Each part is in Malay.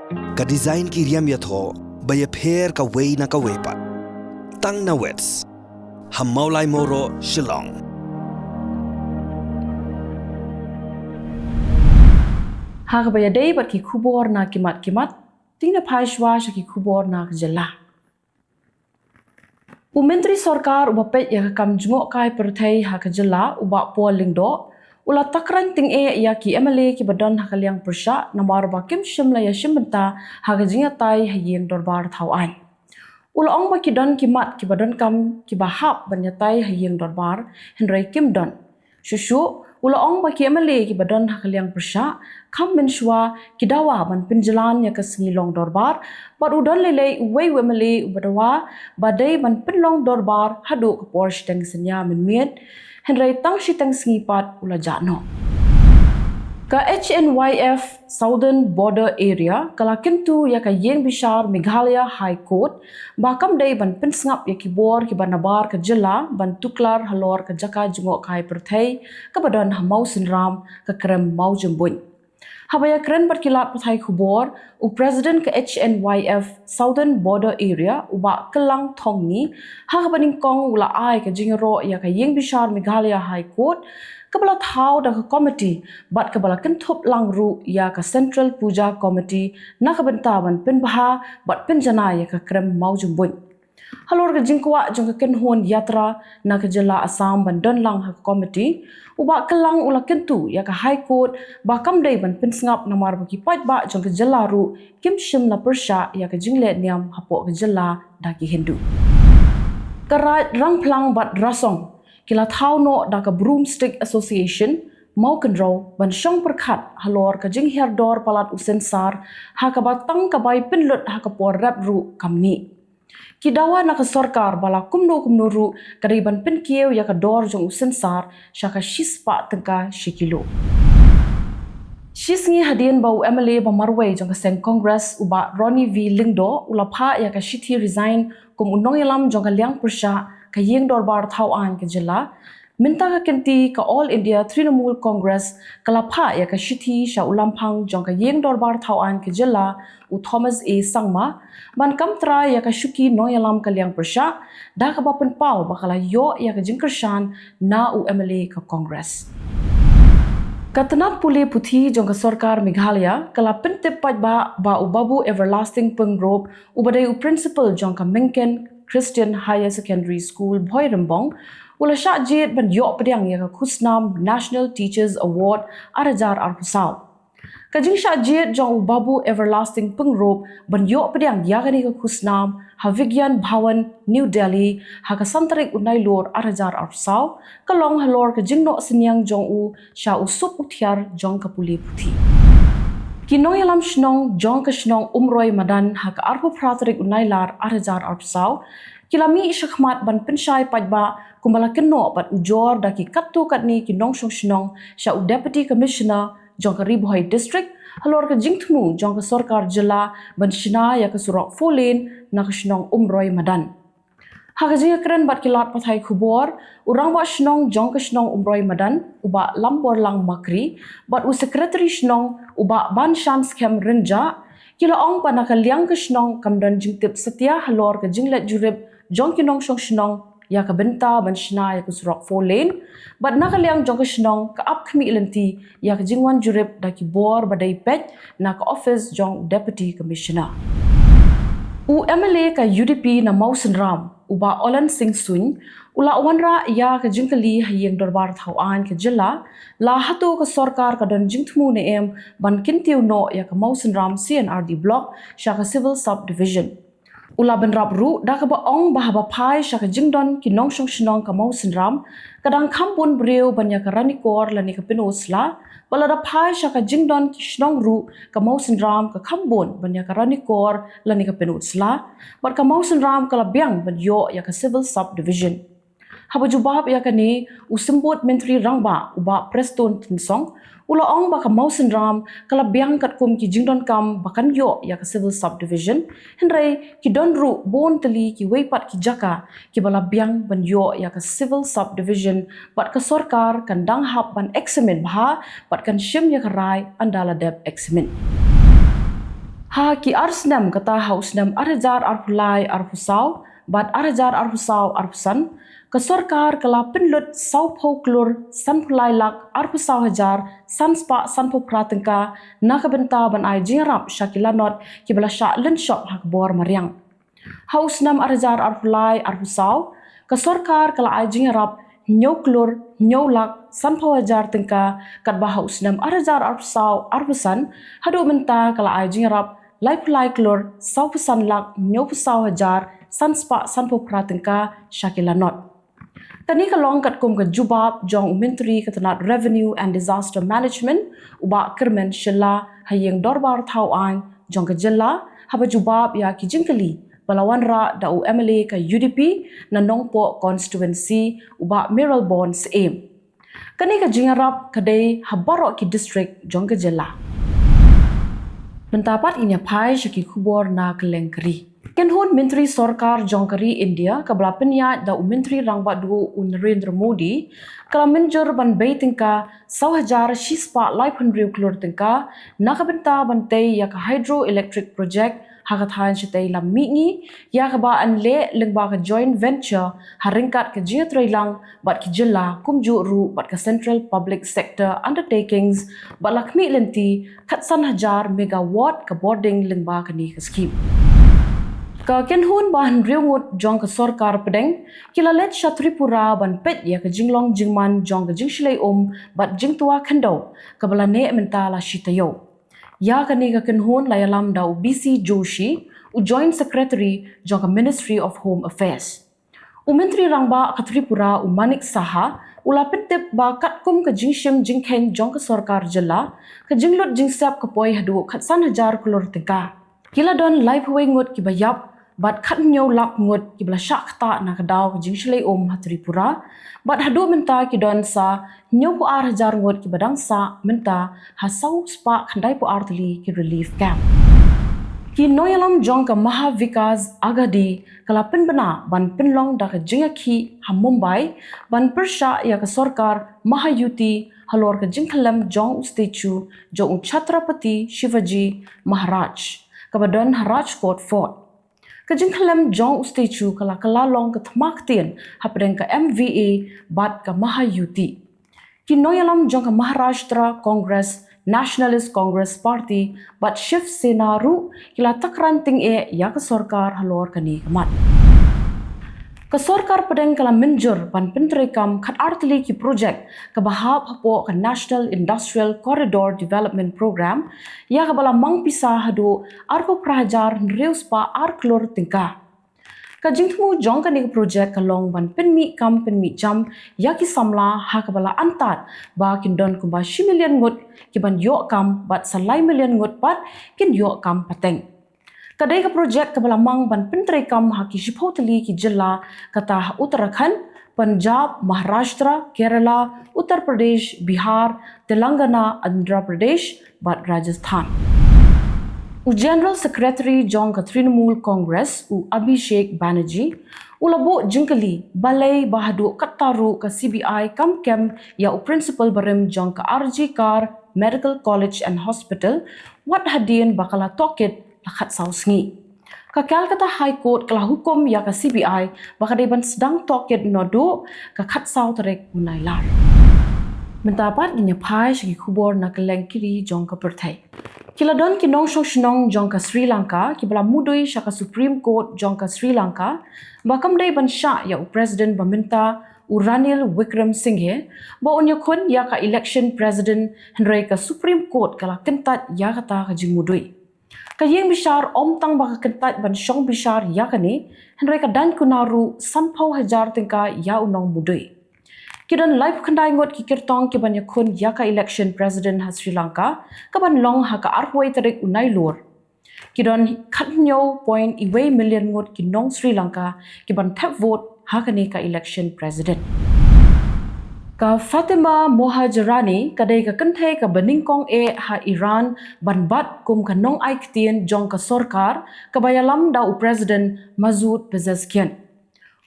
Ka design ki riam yatho baya pher ka wei na ka wepat. Tang na wets. Ham maulai moro Shillong. Haka baya day bat ki Khubor na kimat tingna paishwa sha ki Khubor na Jylla. Menteri Sarkar uba pet ya kam jungok kai Pyrthei haka Jylla uba polling do ula takran ting ya ki MLA ki badan haka liang persha namar ba kim shimla ya shimbenta haka jinga tai hayeng dorbar thawan. Ula ong ba ki don ki mat ki badan kam ki bahap banya tai hayeng dorbar henry kim don. Shushu ula ong ba ki MLA ki badan haka liang persha kam menshwa ki dawa ban pinjalan ya ka singilong dorbar but udan lele uwei MLA ubadawa badai ban pinlong dorbar hadu ka Porsche teng senya menmiet henry tang shi teng singipat ula jano. Ka HNYF Southern Border Area kala kintu ya ka yeng bishar Meghalaya High Court bakam day ban pinsngap ya ki bor ki banabar ka Jylla ban tuklar halor ka jaka jungok kai Pyrthei ka badan hamau sinram ka krem mau jembun. Habaya keren berkilat Pyrthei Khubor u President ke HNYF Southern Border Area uba Kylleng thong ni ha baning kong ula ai ka jingro ya ka yeng bishar Meghalaya High Court kabala thau da ka committee bat kabala kentup langru ya ka Central Puja Committee na ka bentaban pinbaha bat pinjana ya ka krem mau jumbun. Halor ka jingkwa jong ka kenhon yatra na ka Jylla Assam ban don lang ha committee uba Kylleng ula kentu ya ka High Court ba kam day ban pinsngap namar bagi pat ba jong ka Jylla ru kim shim na persha ya ka jingle niam hapo ka Jylla da ki Hindu. Karat rang plang bat rasong kila thau no da ka Broomstick Association mau kenro ban syong perkat halor ka jing herdor palat usensar ha ka batang ka bai pinlut ha ka por rap ru kamni. Kidawa na ka sarkar bala kumno ru kariban pinkieu ya ka dor jong usensar sya ka shispa tengka shikilo. Shisngi hadian bau MLA ba marway jong ka seng Congress uba Ronnie V. Lingdo ulapha ya ka shithi resign kum unong yalam jong ka liang persya ka yeng dorbar thawan ka Jylla minta ka kenti ka All India Trinamool Congress kalapha ya ka shithi sha ulampang jong ka yeng dorbar thawan ka Jylla u Thomas A. Sangma ban kamtra ya ka shuki noyalam ka liang persya da ka bapen pau bakala yo ya ka jingkershan na u MLA ka Congress. Katanat puli puthi jong ka sarkar Meghalaya kala pentip pat ba ubabu everlasting pengrop ubadai u principal jong ka Menken Christian Higher Secondary School Boyrembong ula sya jit ban yo pediang ya ka khusnam National Teachers Award arajar arpusaw. Kajing sya jit jong ubabu everlasting pengrop ban yo pediang ya ka ni ka khusnam Havigyan Bhawan New Delhi ha ka santarik unai lor arajar arpusaw kalong halor ka jingno senyang jong u sya usup uthiar jong ka puli puthi. Kinong yalam shnong jong ka shnong umroy madan ha ka arpu pratarik Nailar arajar arpusaw kilami isyakmat ban pensyai pajba kumbala keno pat ujor da ki kattu katni kinong shnong sya u Deputy Commissioner jong ka Ribohai District halor ka jingtmu jong ka sarkar Jylla ban shina ya ka surok folin na ka shnong umroy madan. Haka jinga keren bat kilat Pyrthei Khubor urang ba shnong jong ka shnong umroy madan uba lambor lang makri bat u secretary shnong uba ban shans kem renja kila ong pa naka liang ka shnong kamdan jingtip setia halor ka jinglet jurib jong kinong shnong ya ka benta ban shina ya ka surok folin bat naka liang jong ka shnong ka up kmi ilenti ya ka jingwan jurib da ki bor badai pet na ka office jong Deputy Commissioner. U MLA ka UDP na Mausenram uba Olan Singh Sun ula wanra ya ka jingkali hayeng dorbar thawan ka Jylla la hatu ka sarkar ka don jingthmu ne em ban kintiu no ya ka Mausenram CNRD block sya ka civil subdivision. Ula ban rap ru da ka ba ong bahaba phai sya ka jingdon kinong shnong ka Mausenram kadang kampun breu ban ya ka ranikor la ni ka pinosla balada phai sya ka jingdon ki shnong ru ka Mausenram ka khambon ban ya ka ranikor la ni ka pinosla bar ka Mausenram ka labyang ban yo ya ka civil subdivision. Haba jubab ya ka ni usembut menteri rangba uba Preston Tinsong ula ong ba ka Mausenram kala biang kat kum ki jingdon kam bakan yo ya ka civil subdivision henry ki don ru bon teli ki weipat ki jaka ki bala biang ban yo ya ka civil subdivision bat ka sarkar kan dang hap ban examen bha bat kan shim ya ka rai andala deb examen. Ha ki arsnam kata hausnam arhajar arhulai arhusau bat arhajar arhusau arhusan ke sorkar kala penlut sau poklur sanpulai lak arhusau hajar sanspa sanpo pratengka nakabenta ban ai jingrap shakilanot ki bala sha lenshop hak bor mariang hausnam arhajar arhulai arhusau ke sorkar kala ai jingrap nyoklur nyolak sanpo hajar tengka kat bahausnam arhajar arhusau arhusan hadu menta kala ai jingrap lai pulai klor sau pesan lak nyo pesau hajar sanspa sanpo pratengka shakilanot. Tani kalong kat kum ke jubab jong menteri ketenat revenue and disaster management ubak kermen Jylla hayeng dorbar tauan jong ke Jylla haba jubab ya ki jingkeli balawan ra da UMLA ke UDP na nongpo constituency ubak Miralbon seem. Kani ke jingarap kadai habarok ki district jong ke Jylla. Mentapat inya pai syaki Khubor na Kylleng keri. Kenhun Menteri Sorkar Jongkari India kabla penya da Menteri Rangbat Du Narendra Modi kala menjur ban bay tingka sau hajar shispa lai pendriu klur tingka nakabenta bantai ya ka hydroelectric project hakathan sitai lam mingi ya ka ba an le lengba ka joint venture haringkat ke jia trailang bat ki Jylla kumju ru bat ka central public sector undertakings bat lakmi lenti khatsan hajar megawatt ka boarding lengba ka ni ka scheme ka kenhun bahan riungut jong ka sorkar pedeng kila let Tripura ban pet ya ka jinglong jingman jong ka jingshilai bat jingtua khandau ka bala ne mentala shitayo ya kani ka kenhun layalam da BC Joshi u joint secretary jong ka Ministry of Home Affairs u menteri rangba ka Tripura u Manik Saha ula pentep ba katkum ka jingshim jingkhen jong ka sorkar Jylla ka jinglot jingsap ka poi hadu khatsan hajar kulur tengka kila don live wengut ki bayap bat khat nyo lak ngut ki bla syak ta na kadaw jingshilai Tripura bat hadu menta ki don sa nyo pu ar hajar ngut ki badang sa menta hasau spa khandai pu artli ki relief camp ki noyalam jong ka maha vikas agadi kala penbena ban penlong da ka jingaki ha Mumbai ban persha ya ka sorkar mahayuti halor ka jingkhalam jong statue jong Chhatrapati Shivaji Maharaj kabadon Rajkot Fort kajingkhalam jong statue kala kalalong ka thmaktien hapdeng ka MVA bat ka Mahayuti kinoyalam jong ka Maharashtra Congress Nationalist Congress Party bat Shiv Sena ru kila takranting ya ka sorkar halor kani kamat ka sorkar pedeng kala menjur ban pentrekam khat artli ki project ka bahap hapo ka National Industrial Corridor Development Program ya ka bala mang pisa hadu arpo prahajar reuspa arklor tingka ka jingthmu jong ka ni project ka long ban penmi jam ya ki samla ha ka bala antat ba kin don ku ba 1 million ngut ki ban yo kam bat salai million ngut pat kin yo kam pateng kadai ka project ka balamang ban pentrekam haki shipotali ki Jylla kata Uttarakhand, Punjab, Maharashtra, Kerala, Uttar Pradesh, Bihar, Telangana, Andhra Pradesh, bat Rajasthan. U General Secretary Jong ka Trinamool Congress u Abhishek Banerjee ulabo jingkali balai bahadu kataru ka CBI kamkem ya u principal barim jong ka RG Kar Medical College and Hospital wat hadien bakala toket lakhat sausngi. Ka Calcutta High Court kala hukum ya ka CBI bakadeban sedang toket nodo ka khat sau terek Nailar. Mentapat ginya pai syaki Khubor na Kylleng kiri jong ka Pyrthei. Kila don kinong shinong jong ka Sri Lanka kibala mudui syaka Supreme Court jong ka Sri Lanka bakam dai ban sya ya u President Baminta Ranil Wickremesinghe ba unya kun ya ka election president henry ka Supreme Court kala kentat ya kata ka jingmudui. Kayeng bishar tang baka kentat ban syong bishar ya kani henry ka dan kunaru sanpau hajar tingka ya unong mudui. Kidan live kandai ngot ki kirtong ki ban yakun ya ka election president ha Sri Lanka ka ban long ha ka arhwai tarik unai lor. Kidan khatnyo point iway million ngot ki nong Sri Lanka ki ban tap vote ha kani ka election president. Ka Fatima Mohajarani kadai ka kenthe ka beningkong ha Iran banbat kum ka nong aiktien jong ka sorkar ka bayalam da u president Masoud Pezeshkian.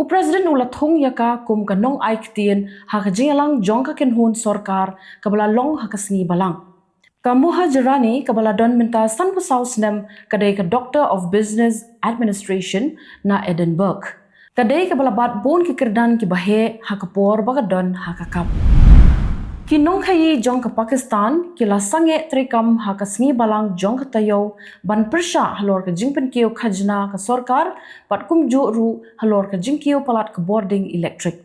U president ula thong yaka kum ka nong aiktien ha ka jingalang jong ka kenhun sorkar ka bala long ha ka sngi balang. Kamuhajirani kabaladon minta san pesau senem kadai ke Doctor of Business Administration na Edinburgh. Kadai kabalabat bon kikirdan ki bahe ha Khubor bagadon ha kakap. Kinong khayi jong ke Pakistan kila sange trikam ha kasngi balang jong ke tayo ban persha halor ke jingpen kiyo khajna ke sorkar pat kumju ru halor ke jingkiyo palat ke boarding electric.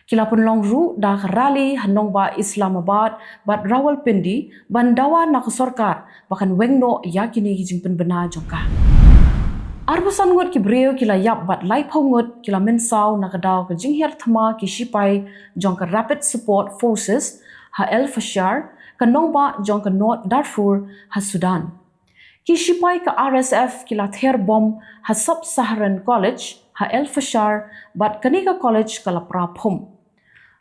Kila pun long ru dah rally hanong ba Islamabad bat Rawalpindi bandawa nak sorkar bahkan wengno yakini jingpen bena jongka. Arbusan ngut ki breu kila yap bat lai pongut kila mensau nak daw ke jingher thama ki sipai jongka Rapid Support Forces ha El Fasher kanong ba jongka North Darfur ha Sudan. Ki sipai ke RSF kila ther bom ha Sub-Saharan College ha El Fasher bat kanika college kala prapum.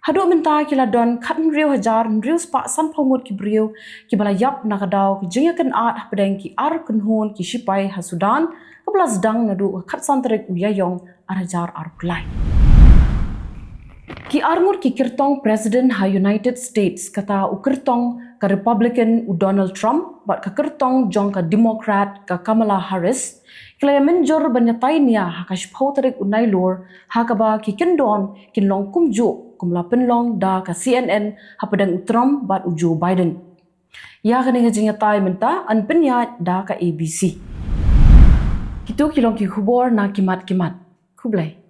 Hadu minta kila don katan riu hajar riu spa san pongut ki briu ki bala yap nakadaw ki jingakan at pedeng ki ar kunhun ki sipai ha Sudan ke belas dang nadu kat santerik uyayong ar hajar ar kulai. Ki arngur ki kirtong President ha United States kata ukirtong ka Republican u Donald Trump bat ka kirtong jong ka Democrat ka Kamala Harris kila menjor banyatai nia ha ka shpau tarik u Nailar ha ka ba ki kendon kinlong kumju kumla penlong da ka CNN ha pedang Trump bat u Joe Biden. Ya kani ngajingatai menta an penya da ka ABC. Kitu kilong ki Khubor na kimat-kimat. Kublai.